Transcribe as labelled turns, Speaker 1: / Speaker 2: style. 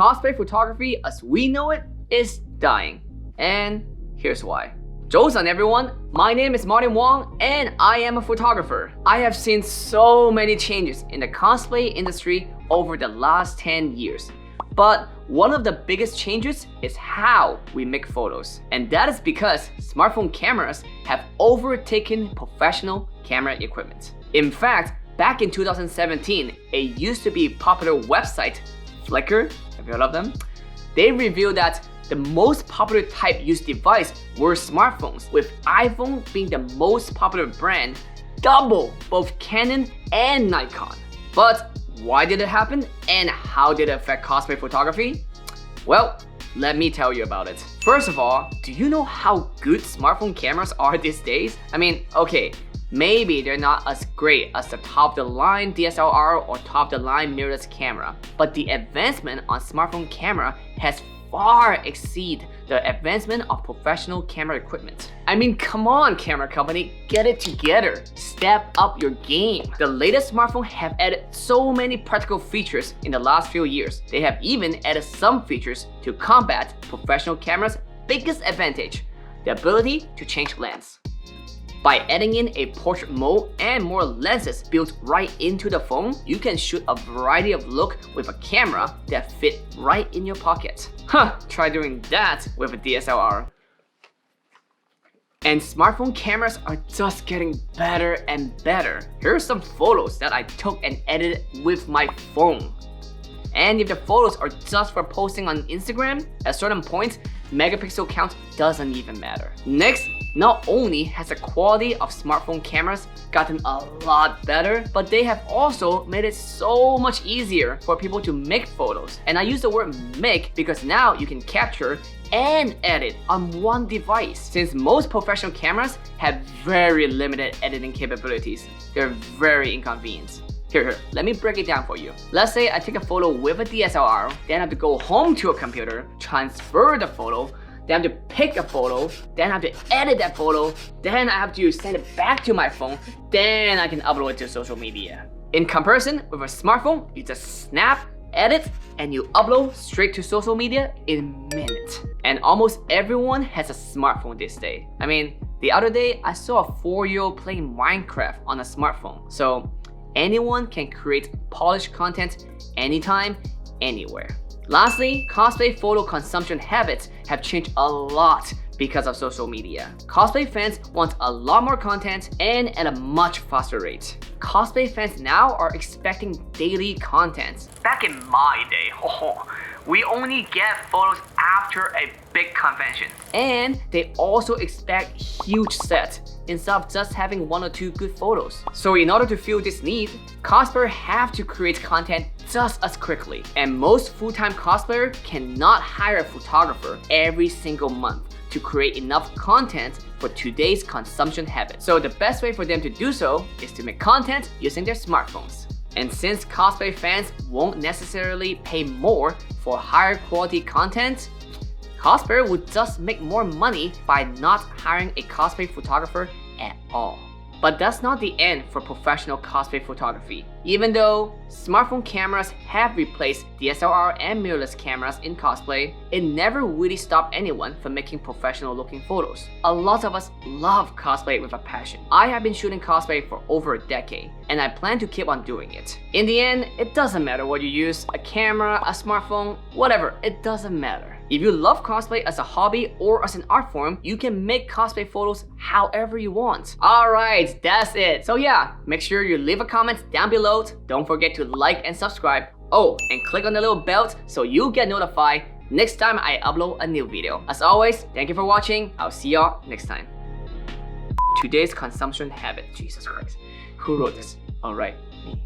Speaker 1: cosplay photography as we know it is dying. And here's why. Joseon everyone, my name is Martin Wong and I am a photographer. I have seen so many changes in the cosplay industry over the last 10 years. But one of the biggest changes is how we make photos. And that is because smartphone cameras have overtaken professional camera equipment. In fact, back in 2017, a used to be popular website, Flickr, have you heard of them? They revealed that the most popular type used device were smartphones, with iPhone being the most popular brand, double both Canon and Nikon. But why did it happen and how did it affect cosplay photography? Well, let me tell you about it. First of all, do you know how good smartphone cameras are these days? I mean, okay, maybe they're not as great as the top-of-the-line DSLR or top-of-the-line mirrorless camera, but the advancement on smartphone camera has far exceed the advancement of professional camera equipment. I mean, come on camera company, get it together. Step up your game. The latest smartphone have added so many practical features in the last few years. They have even added some features to combat professional cameras' biggest advantage, the ability to change lens. By adding in a portrait mode and more lenses built right into the phone, you can shoot a variety of looks with a camera that fit right in your pocket. Try doing that with a DSLR. And smartphone cameras are just getting better and better. Here are some photos that I took and edited with my phone. And if the photos are just for posting on Instagram, at certain points, megapixel count doesn't even matter. Next, not only has the quality of smartphone cameras gotten a lot better, but they have also made it so much easier for people to make photos. And I use the word make because now you can capture and edit on one device. Since most professional cameras have very limited editing capabilities, they're very inconvenient. Here, let me break it down for you. Let's say I take a photo with a DSLR, then I have to go home to a computer, transfer the photo, then I have to pick a photo, then I have to edit that photo, then I have to send it back to my phone, then I can upload it to social media. In comparison, with a smartphone, you just snap, edit, and you upload straight to social media in minutes. And almost everyone has a smartphone this day. I mean, the other day, I saw a 4-year-old playing Minecraft on a smartphone. So anyone can create polished content anytime, anywhere. Lastly, cosplay photo consumption habits have changed a lot because of social media. Cosplay fans want a lot more content and at a much faster rate. Cosplay fans now are expecting daily content. Back in my day, we only get photos after a big convention. And they also expect huge sets instead of just having 1 or 2 good photos. So in order to fill this need, cosplayers have to create content just as quickly. And most full-time cosplayers cannot hire a photographer every single month to create enough content for today's consumption habits. So the best way for them to do so is to make content using their smartphones. And since cosplay fans won't necessarily pay more for higher quality content, cosplayers would just make more money by not hiring a cosplay photographer at all. But that's not the end for professional cosplay photography. Even though smartphone cameras have replaced DSLR and mirrorless cameras in cosplay, it never really stopped anyone from making professional looking photos. A lot of us love cosplay with a passion. I have been shooting cosplay for over a decade, and I plan to keep on doing it. In the end, it doesn't matter what you use, a camera, a smartphone, whatever, it doesn't matter. If you love cosplay as a hobby or as an art form, you can make cosplay photos however you want. Alright, that's it. So yeah, make sure you leave a comment down below. Don't forget to like and subscribe. Oh, and click on the little bell so you get notified next time I upload a new video. As always, thank you for watching. I'll see y'all next time. Today's consumption habit. Jesus Christ. Who wrote this? Alright, me.